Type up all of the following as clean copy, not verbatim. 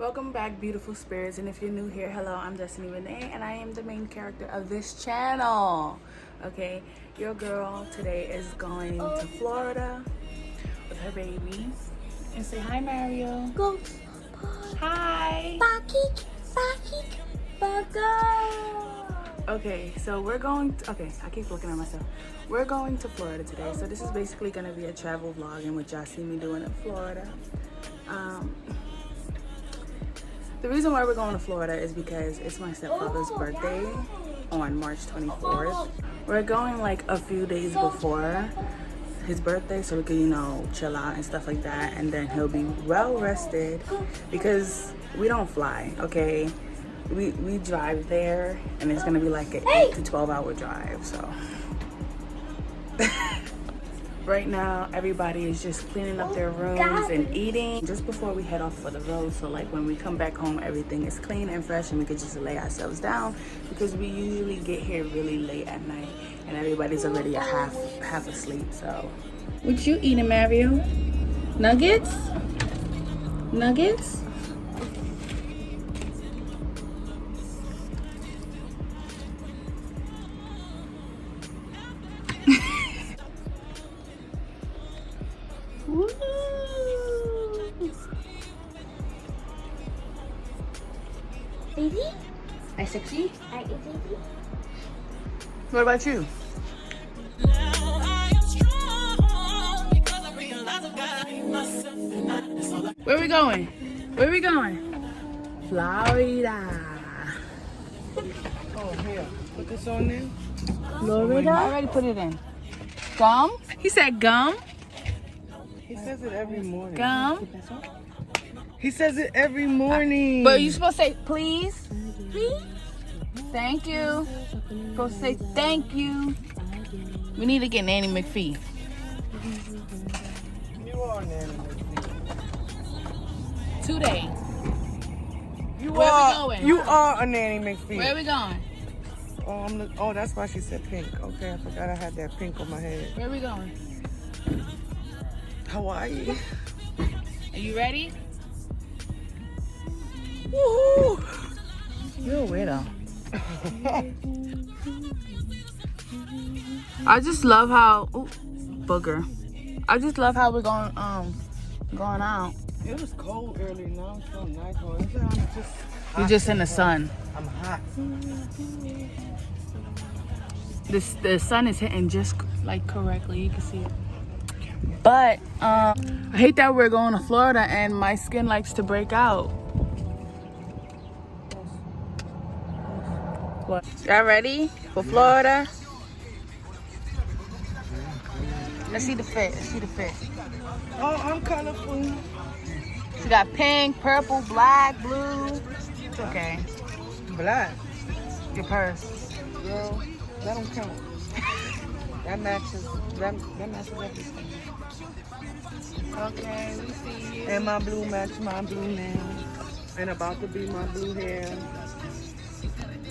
Welcome back, beautiful spirits, and if you're new here, hello, I'm Destiny Renee, and I am the main character of this channel. Okay, your girl today is going to Florida with her baby. And say hi, Mario. Go. Hi. Bakik. Okay, so we're going to, okay, I keep looking at myself. We're going to Florida today, so this is basically going to be a travel vlog in which y'all see me doing in Florida. The reason why we're going to Florida is because it's my stepfather's birthday on March 24th. We're going like a few days before his birthday so we can, you know, chill out and stuff like that, and then he'll be well rested because we don't fly, okay? We drive there, and it's gonna be like an 8 to 12 hour drive, so. Right now, everybody is just cleaning up their rooms and eating just before we head off for the road. So like when we come back home, everything is clean and fresh and we can just lay ourselves down because we usually get here really late at night and everybody's already half asleep, so. What you eating, Mario? Nuggets? Nuggets? Woo. Easy? Hi, sexy. Hi, easy. What about you? Where we going? Where we going? Florida. Oh, here. Put this on there. Florida? I already put it in. Gum? He said gum. He says it every morning. Gum. He says it every morning. But you supposed to say please? Please? Thank you. Supposed to say thank you. We need to get Nanny McPhee. You are Nanny McPhee. Today. You Where are. we going? You are a Nanny McPhee. Where we going? Oh, that's why she said pink. Okay, I forgot I had that pink on my head. Where we going? Hawaii. Are you ready? Woohoo! You're a weirdo. I just love how booger. I just love how we're going out. It was cold early. Now it's so nice. You're just in the sun. I'm hot. The sun is hitting just like correctly. You can see it. But I hate that we're going to Florida and my skin likes to break out. What? Y'all ready for Florida? Let's see the fit. Let's see the fit. Oh, I'm colorful. She got pink, purple, black, blue. It's okay. Black. Your purse. Girl, that don't count. That matches everything. Okay, we see you. And my blue match my blue nails. And about to be my blue hair.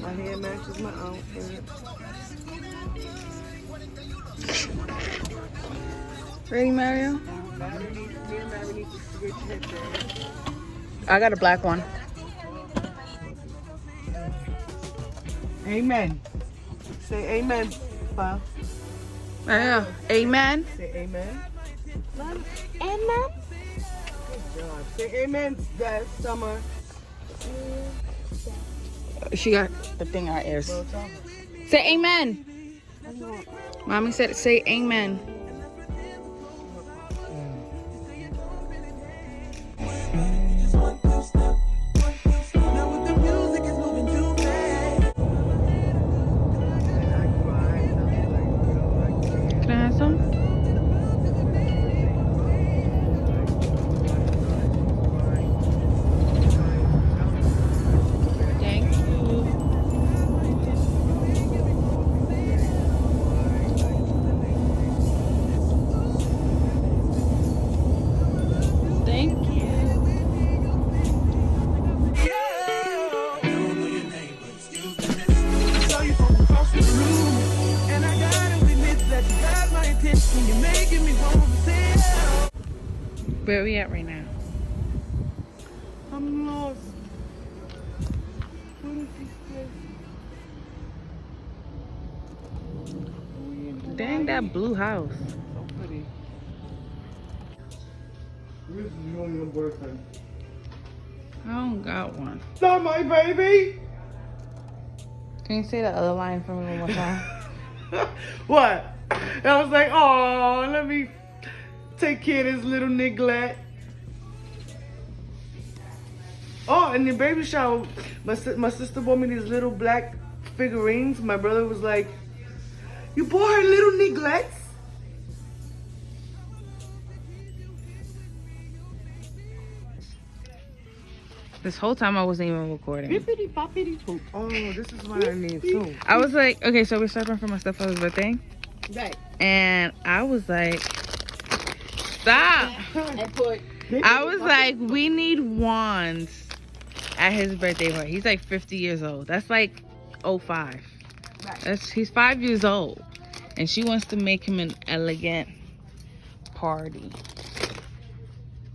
My hair matches my outfit. Ready, Mario? Me and Mary need to switch headsets. I got a black one. Amen. Say amen, Pa. Yeah. Amen. Say amen. Amen. Good job. Say amen, that summer. She got the thing in her ears. Say amen. Mommy said say amen. Can I have some? Thank you. Thank you. Saw you from across the room, and I gotta admit that you got my attention. You're making me want to say Where are we at right now? I'm lost. Dang, that blue house. So pretty. This is your birthday. I don't got one. Not my baby. Can you say the other line for me one more time? What? And I was like, oh, let me take care of this little neglect. Oh, and the baby shower, my sister bought me these little black figurines. My brother was like, you bought her little neglects? This whole time I wasn't even recording. Bippity boppity poop. Oh, this is what I need too. I was like, okay, so we're shopping for my stepfather's birthday. Right. And I was like, stop. I was like, we need wands at his birthday party. He's like 50 years old. That's like 05. Right. He's 5 years old. And she wants to make him an elegant party.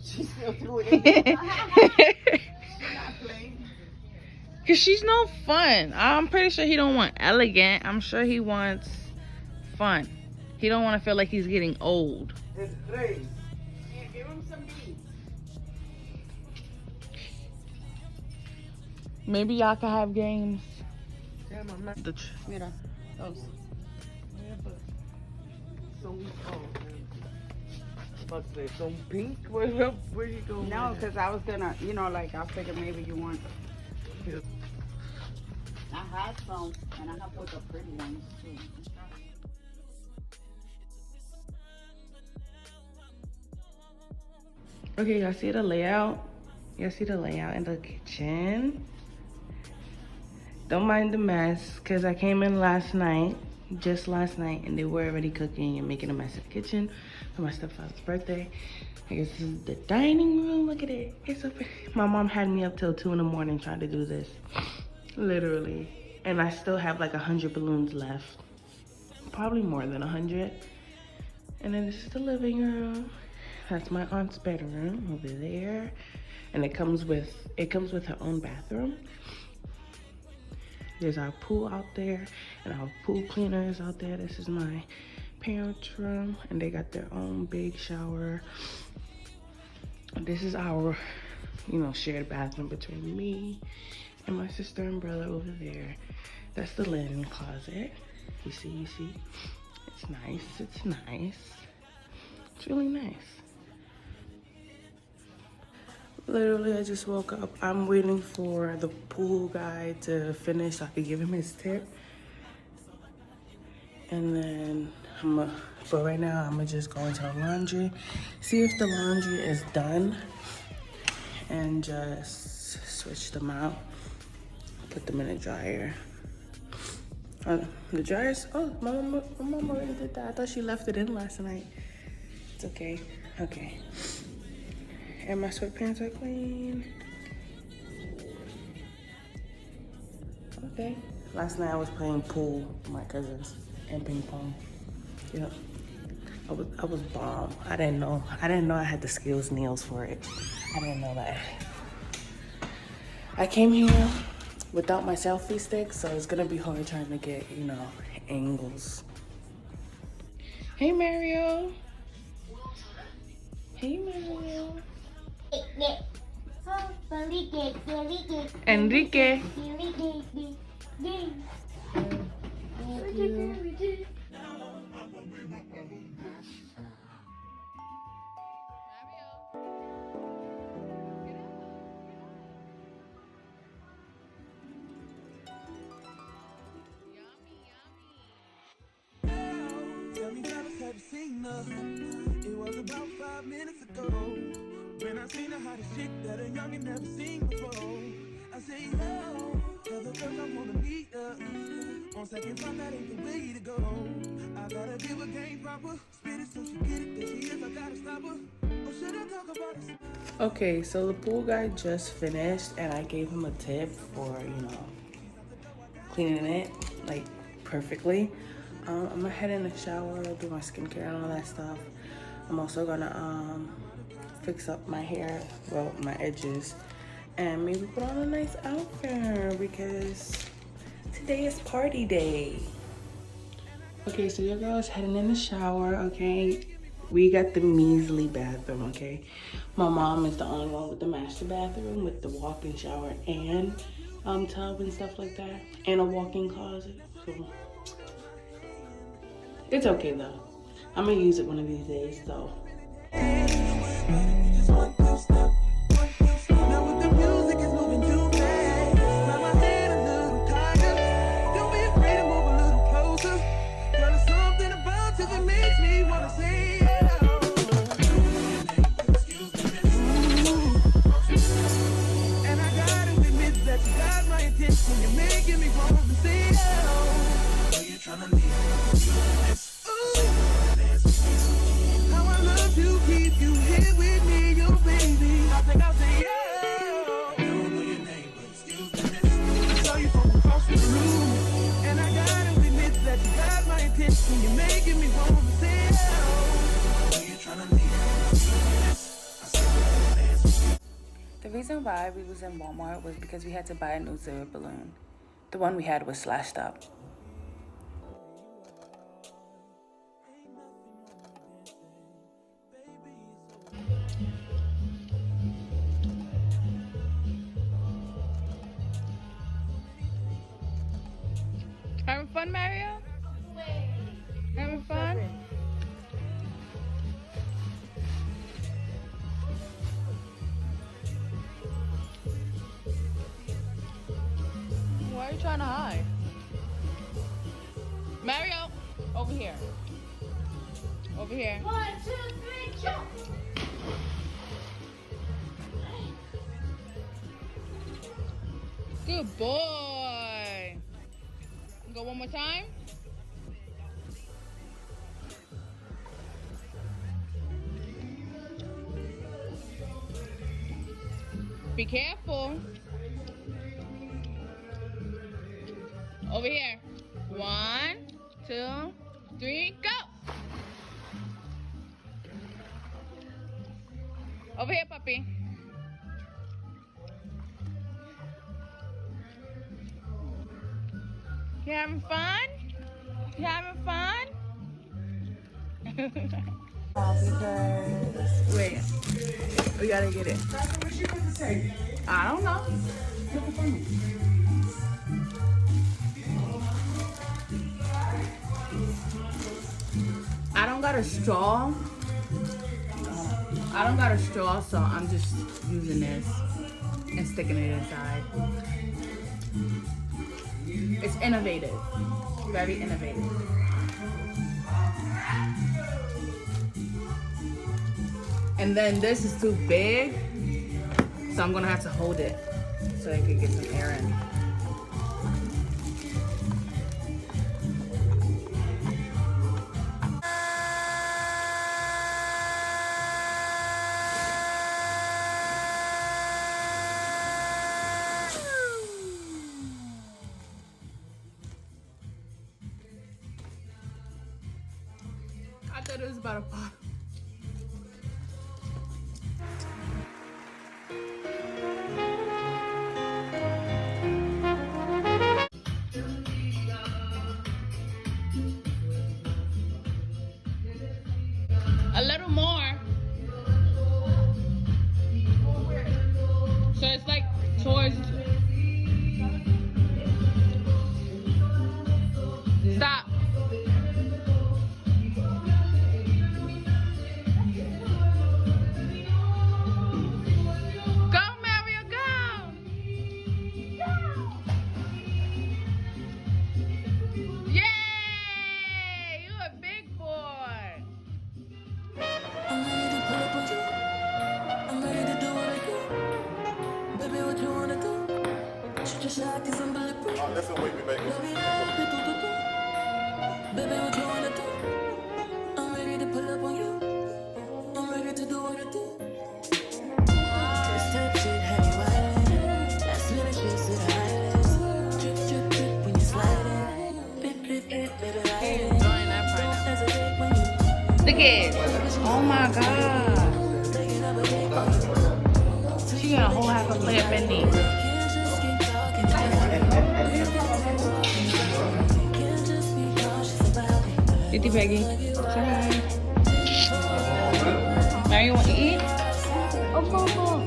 She's still doing it. Cause she's no fun. I'm pretty sure he don't want elegant. I'm sure he wants fun. He don't want to feel like he's getting old. It's great. Yeah, give him some beans. Maybe y'all could have games. Damn, I'm not. Mira, those. Yeah, but some, about to say some pink. Where you going? No, because I was gonna, you know, like I figured maybe you want. I had some, and I have put the pretty ones too. Okay, y'all see the layout? Y'all see the layout in the kitchen? Don't mind the mess, because I came in just last night, and they were already cooking and making a mess in the kitchen for my stepfather's birthday. I guess this is the dining room. Look at it. It's so pretty. My mom had me up till 2 in the morning trying to do this. Literally. And I still have like 100 balloons left. Probably more than 100. And then this is the living room. That's my aunt's bedroom over there. And it comes with her own bathroom. There's our pool out there and our pool cleaners out there. This is my parents' room and they got their own big shower. This is our, shared bathroom between me and my sister and brother over there. That's the linen closet. You see? It's nice. It's really nice. Literally, I just woke up. I'm waiting for the pool guy to finish so I could give him his tip. And then, for right now, I'm gonna just go into the laundry, see if the laundry is done, and just switch them out, put them in the dryer. The dryer's, my mom already did that. I thought she left it in last night. It's okay. Okay. And my sweatpants are clean. Okay. Last night I was playing pool with my cousins and ping pong. Yep. I was bomb. I didn't know I had the skills nails for it. I didn't know that. I came here without my selfie stick, so it's gonna be hard trying to get, angles. Hey Mario. Hey Mario. Enrique. It was about 5 minutes ago when I seen the hottest chick that a youngin' never seen before. I say, yo, tell the girls I wanna meet up. On second thought, that ain't the way to go. I gotta give her game proper, spit it so she get it. There she is, I gotta stop her. Or should I talk about it? Okay, so the pool guy just finished and I gave him a tip for, cleaning it like perfectly. I'm gonna head in the shower, do my skincare and all that stuff. I'm also gonna fix up my hair, well, my edges, and maybe put on a nice outfit because today is party day. Okay, so your girl is heading in the shower, okay? We got the measly bathroom, okay? My mom is the only one with the master bathroom with the walk-in shower and tub and stuff like that, and a walk-in closet. So it's okay though. I'm gonna use it one of these days, so. The reason why we was in Walmart was because we had to buy a new zero balloon. The one we had was slashed up. Having fun, Mario? Having fun? Why are you trying to hide? Mario, over here. Over here. 1, 2, 3, jump! Good boy. Go one more time. Be careful. Over here. 1, 2, 3, go. Over here, puppy. You having fun? You having fun? Wait, we gotta get it. I don't know. I don't got a straw. I don't got a straw, so I'm just using this and sticking it inside. It's innovative, very innovative. And then this is too big, so I'm gonna have to hold it so I can get some air in. I thought it was about a pop. A little more. So it's like towards. Stop. Go, Mario, go. Yay! You a big boy. I'm ready to pull up on you. I'm ready to do what I do. Baby, what you wanna do? Shoot your shot 'cause I'm bulletproof. That's the way we make it. Baby, what you wanna do? I'm ready to pull up on you. I'm ready to do what I do. This type shit had you wildin'. Last minute kiss to the highlights. Drip, drip, drip when you sliding. Drip, drip, drip, baby, riding. Don't hesitate when you The kids. Oh my god. taking up a day when you She got a whole half a plate of Bendy. can't just keep talking. Can't just be cautious about it. Auntie Peggy. Say hi. Mary, you want to eat? Oh, Momo.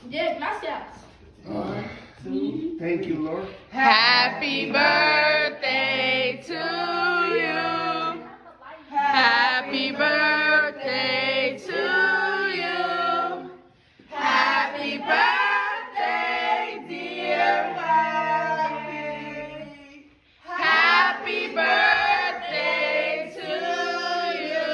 Yeah, gracias. Thank you, Lord. Happy birthday to you. Happy birthday to you. Happy birthday, dear Happy. Happy birthday to you.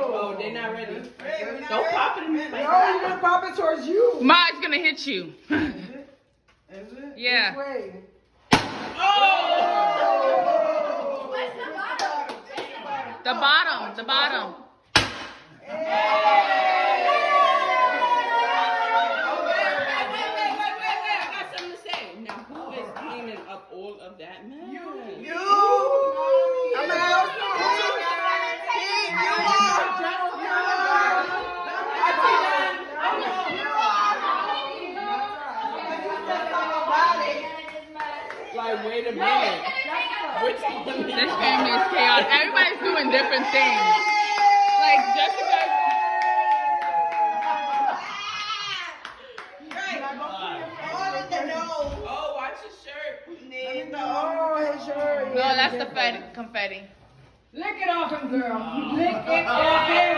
Oh, they're not ready. Don't pop it in there. No, you're gonna pop it towards you. Ma's gonna hit you. Is it? Yeah. Which way? The bottom, the bottom. All of that, man. You. I'm gonna help you. Like, wait a minute. Which one? This family is chaotic. Everybody's doing different things. Like Jessica. Oh, watch his shirt. Oh, his shirt. No, that's the confetti. Lick it off him, girl. Lick it off him.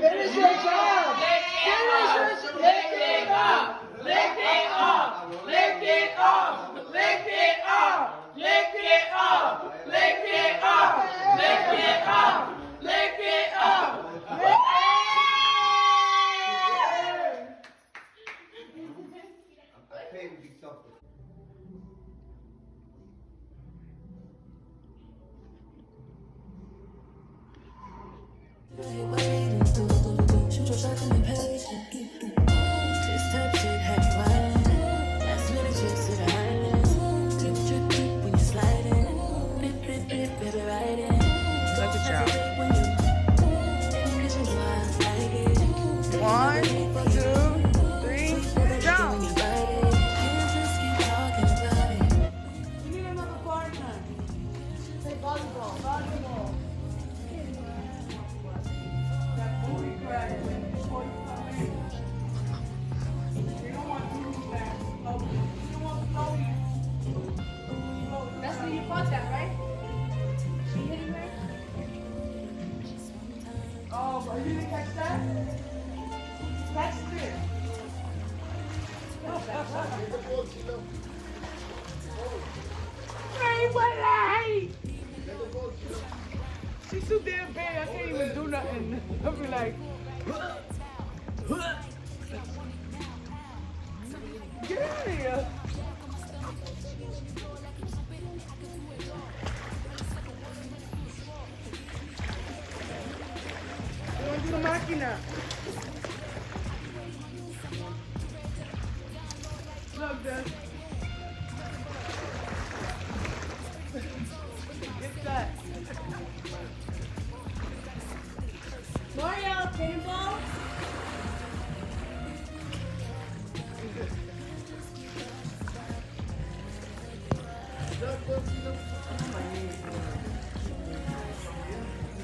Finish your job. Lick it off. Lick it off. Lick it off. Lick it off. Lick it off. Lick it off. Lick it off. Lick it off. Look at y'all. 1, 2, 3, jump. That's when you caught that, right? Oh, but you didn't catch that? Catch it. She's too damn big. I can't even do nothing. I'll be like, get out of here. Don't do the máquina. Look, Dad. Get that. Mario, paintball?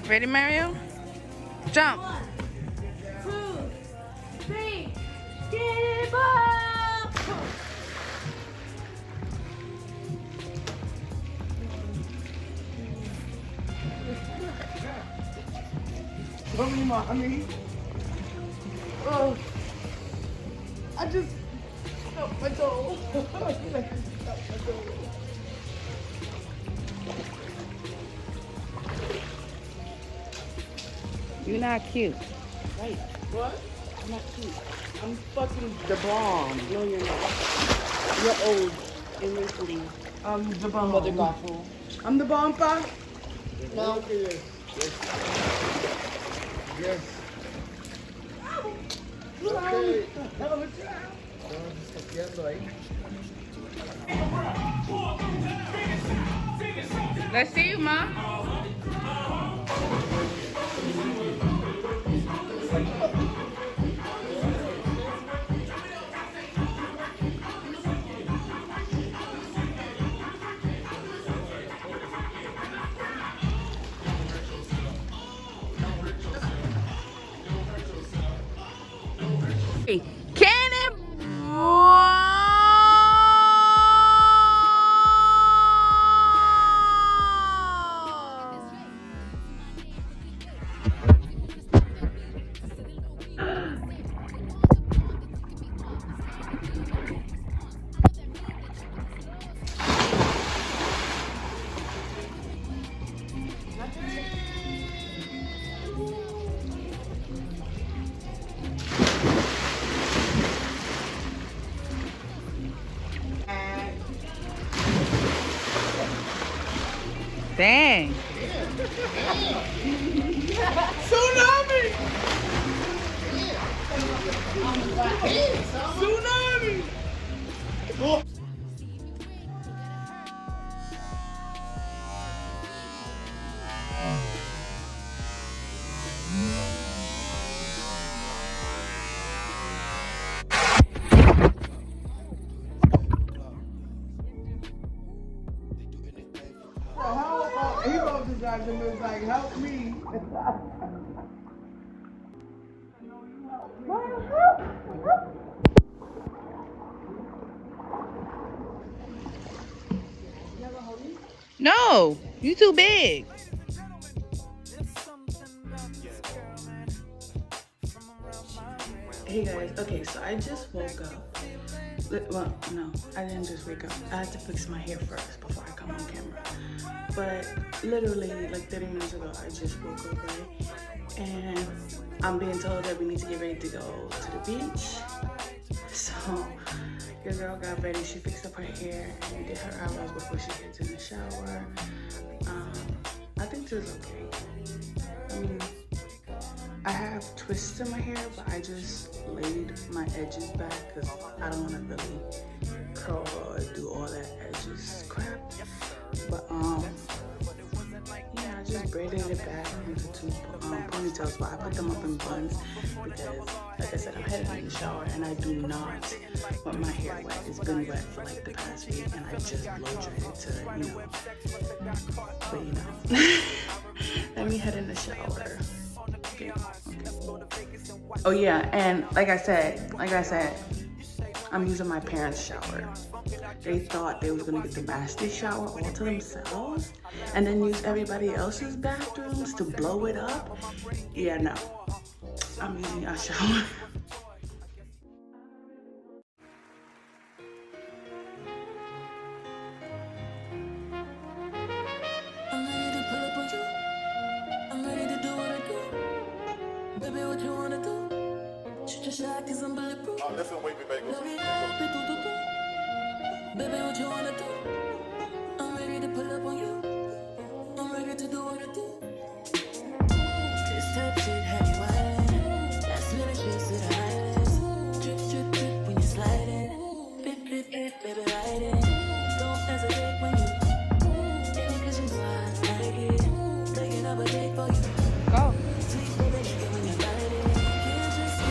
Ready, Mario? Jump. 1, 2, 3, get it up! Mommy. Oh, I just stubbed my toe. You're not cute. Right. What? I'm not cute. I'm fucking the bomb. No, you're not. You're old and wrinkly. I'm the bomb. Mother Gothel. I'm the bomb, pa? No. Yes. Let's see you, Ma. Dang. Tsunami! Tsunami! He wrote this guy and was like, help me. No, you too big. Hey guys, okay, so I just woke up. Well, no, I didn't just wake up. I had to fix my hair first before I come on camera. But literally, like 30 minutes ago, I just woke up, right? And I'm being told that we need to get ready to go to the beach. So your girl got ready. She fixed up her hair and did her eyebrows before she gets in the shower. I think this is okay. I mean, I have twists in my hair, but I just laid my edges back because I don't want to really curl or do all that edges crap. But yeah, I just braided it back into two ponytails, but I put them up in buns because, like I said, I'm headed in the shower and I do not want my hair wet. It's been wet for like the past week and I just blow dried it to, you know. But you know, let me head in the shower. Okay. Oh yeah, and like I said, I'm using my parents' shower. They thought they was gonna get the master shower all to themselves and then use everybody else's bathrooms to blow it up. Yeah, no, I'm using our shower. Oh, that's a wavy bagel. Baby, what you wanna do? I'm ready to pull up on you. I'm ready to do what I do. This type shit have you wildin'. That's when it gets to the highest. Drip, drip, drip when you sliding. Flip, flip, flip, baby, ride it. Don't hesitate when you get it 'cause you know I like it. Taking up a date for you. Go. Sweet baby, like it when you bite it. Can't just be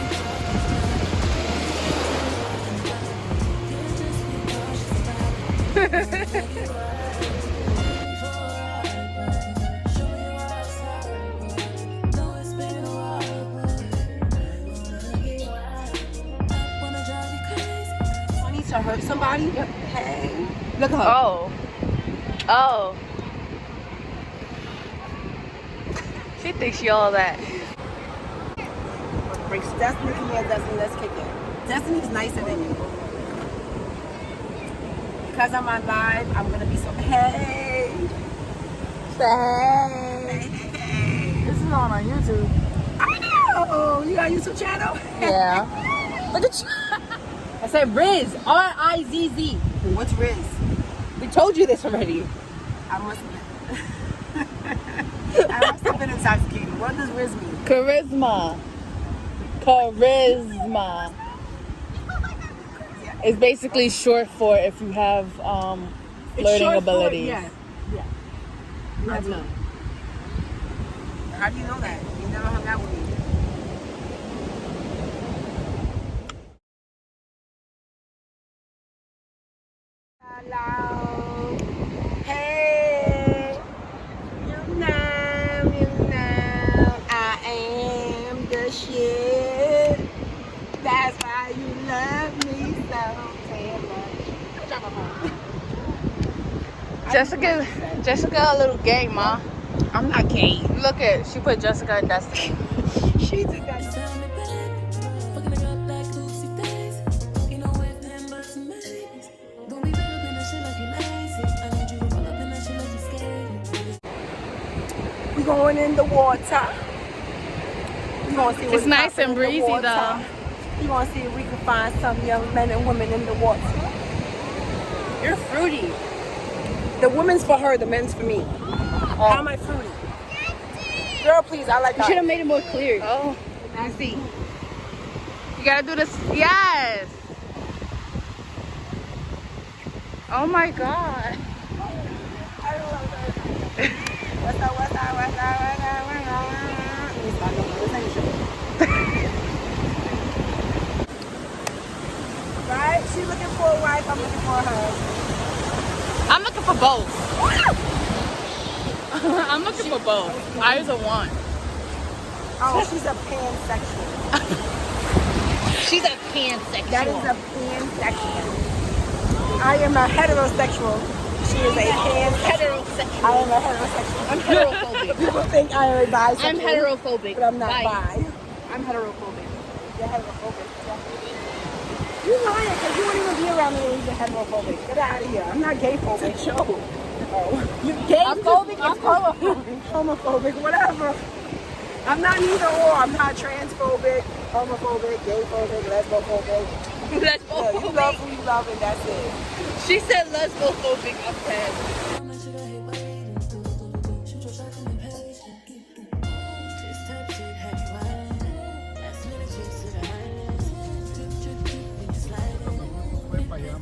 To hurt somebody? Yep. Hey. Look at her. Oh. Oh. She thinks she all that. Destiny, come here, Destiny, let's kick it. Destiny's nicer than you. Because I'm on live, I'm going to be so, hey. Hey. This is on our YouTube. I know. You got a YouTube channel? Yeah. Look at you. I said Riz, R-I-Z-Z. What's Riz? We told you this already. I must have been intoxicated. What does Riz mean? Charisma. Charisma. It's basically short for if you have flirting abilities. Yeah. I do. How do you know that? You never hung out with me. Hello. Hey. You know, I am the shit. That's why you love me so damn much. Jessica, a little gay, ma. I'm not gay. Look at, she put Jessica and Destiny. She did that. We going in the water. We gonna see what's It's nice poppin' and in the breezy, water. though. We gonna see if we can find some young men and women in the water. You're fruity. The women's for her, the men's for me. How am I fruity? Girl, please, I like You should have that. made it more clear. Oh, I see. You gotta do this. Yes. Oh my God. What's up? Right? She's looking for a wife, I'm looking for a husband. I'm looking for both. I'm looking for both. Either one. Oh, she's a pansexual. She's a pansexual. That is a pansexual. I am a heterosexual. She is a pansexual. Heterosexual. I am a heterosexual. I'm heterophobic. People think I am a bisexual. I'm heterophobic. But I'm not Bye. bi. I'm heterophobic. You're heterophobic. You lying because you wouldn't even be around me when you're heterophobic. Get out of here. I'm not gay phobic. Oh. You gay phobic? I'm homophobic. Homophobic, whatever. I'm not neither or. I'm not transphobic, homophobic, gay phobic, lesbophobic. Yeah, you love who you love and that's it. She said lesbophobic. Okay.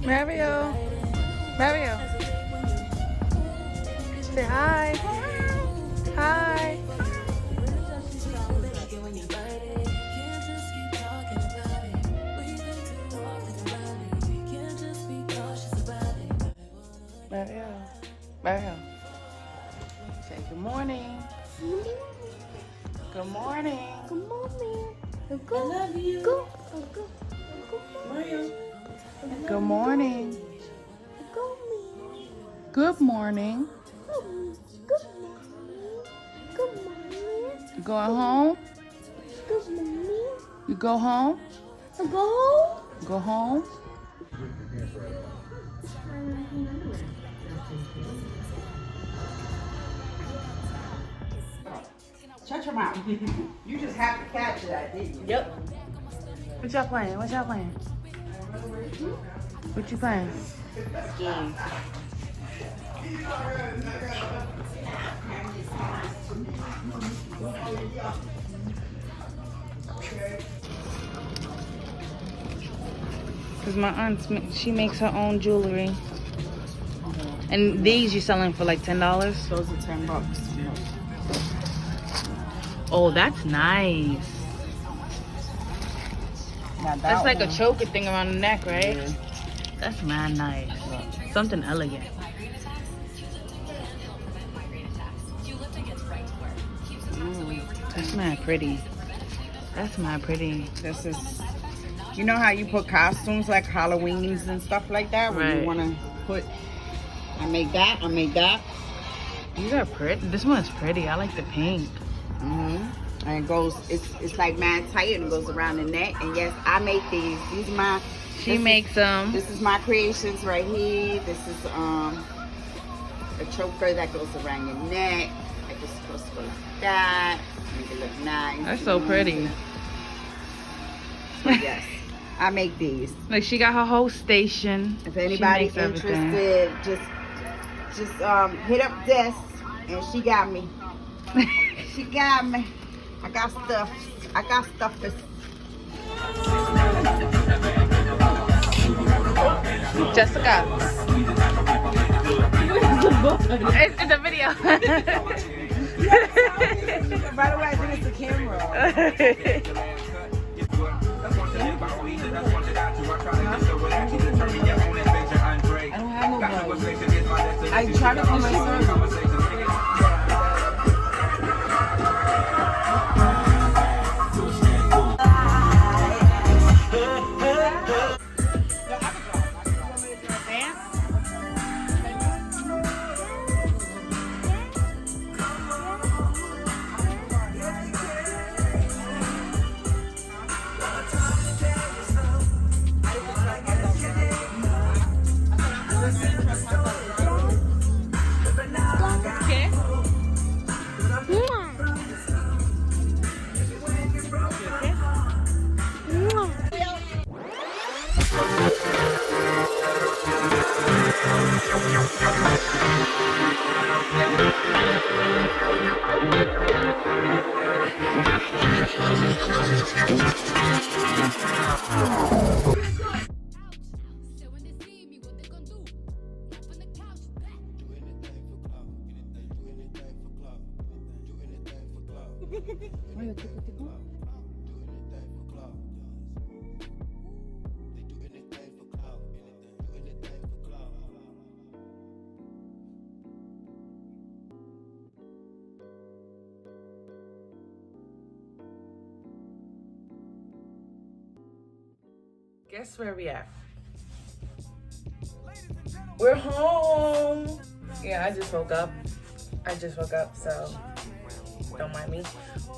Mario. Say hi. Hi. Mario. Say good morning. Good morning. Good morning. I love you. Go. Mario. Good morning. Go. Good morning. Good morning. You going home? Good morning. You go home? Go. Go home? Shut your mouth. You just have to catch that, didn't you? Yep. What y'all playing? What you playing? Game. Cause my aunt, she makes her own jewelry. And these you're selling for like $10? Those are $10. Oh, that's nice. Now That's like one. a choker thing around the neck, right? Yeah. That's mad nice. Something elegant. That's mad pretty. That's mad pretty. This is, you know how you put costumes like Halloweens and stuff like that? When Right. you want to put, I make that. These are pretty. This one's pretty. I like the pink. And it goes, it's like mad tight and it goes around the neck. And yes, I make these. These are my, She makes them. this is my creations right here. This is a choker that goes around your neck. I just supposed to go like that. Make it look nice. That's so pretty. So yes, I make these. Like she got her whole station. If She anybody's makes everything. interested, just hit up Des, and she got me. She got me. I got stuff. Jessica. It's a video. By the way, I think it's the camera. I don't have no bug. I tried to call my son. Guess where we at? We're home. Yeah, I just woke up, so don't mind me.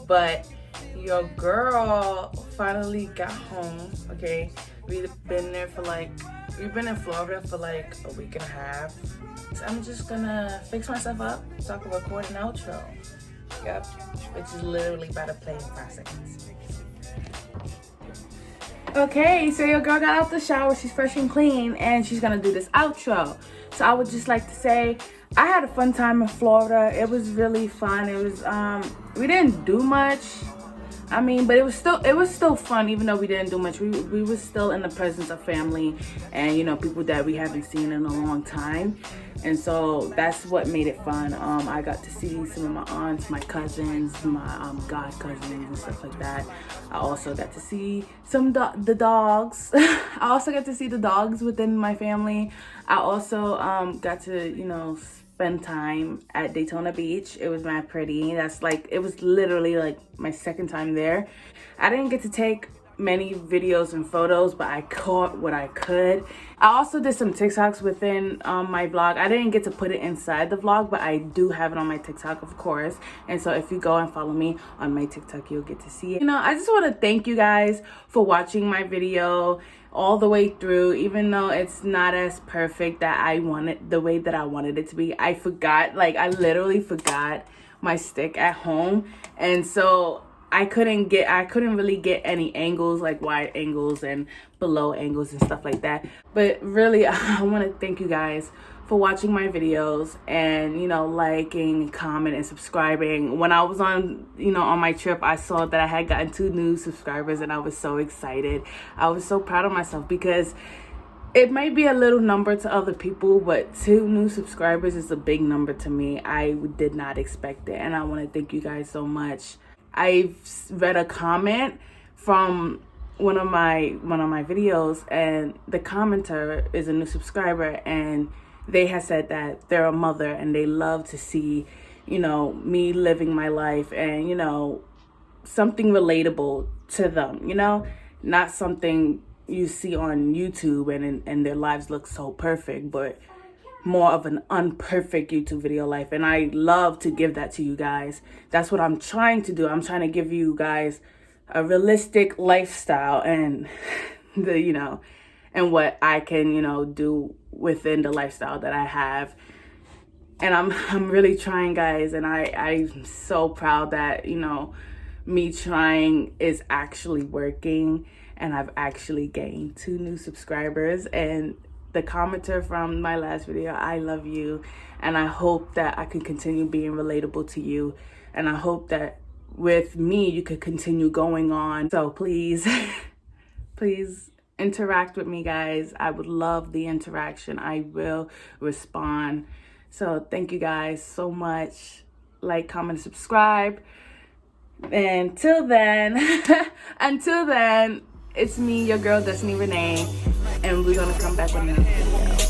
But your girl finally got home, okay? We've been in Florida for like a week and a half. So I'm just gonna fix myself up so I can record an outro. Yep, which is literally about to play in 5 seconds. Okay, so your girl got out the shower, she's fresh and clean, and she's gonna do this outro. So I would just like to say, I had a fun time in Florida. It was really fun. It was, we didn't do much. I mean, but it was still fun, even though we didn't do much. We were still in the presence of family and, you know, people that we haven't seen in a long time. And so that's what made it fun. I got to see some of my aunts, my cousins, my god cousins and stuff like that. I also got to see the dogs. I also got to see the dogs within my family. I also got to, you know, spend time at Daytona Beach. It was mad pretty. It was literally like my second time there. I didn't get to take many videos and photos, but I caught what I could. I also did some TikToks within my vlog. I didn't get to put it inside the vlog, but I do have it on my TikTok, of course. And so if you go and follow me on my TikTok, you'll get to see it. You know, I just want to thank you guys for watching my video all the way through, even though it's not as perfect that I wanted, the way that I wanted it to be. I literally forgot my stick at home, and so I couldn't really get any angles, like wide angles and below angles and stuff like that. But really, I want to thank you guys for watching my videos and, you know, liking, comment, and subscribing. When I was on my trip, I saw that I had gotten 2 new subscribers, and I was so excited. I was so proud of myself because it might be a little number to other people, but 2 new subscribers is a big number to me. I did not expect it, and I want to thank you guys so much. I've read a comment from one of my videos, and the commenter is a new subscriber, and they have said that they're a mother and they love to see, you know, me living my life and, you know, something relatable to them, you know, not something you see on YouTube and their lives look so perfect, but more of an unperfect YouTube video life. And I love to give that to you guys. That's what I'm trying to do. I'm trying to give you guys a realistic lifestyle and and what I can, you know, do within the lifestyle that I have. And I'm really trying, guys, and I'm so proud that, you know, me trying is actually working, and I've actually gained 2 new subscribers. And the commenter from my last video, I love you, and I hope that I can continue being relatable to you, and I hope that with me you could continue going on. So please please interact with me, guys. I would love the interaction. I will respond. So thank you guys so much. Like, comment, subscribe. And until then, it's me, your girl Destiny Renee, and we're gonna come back with another video.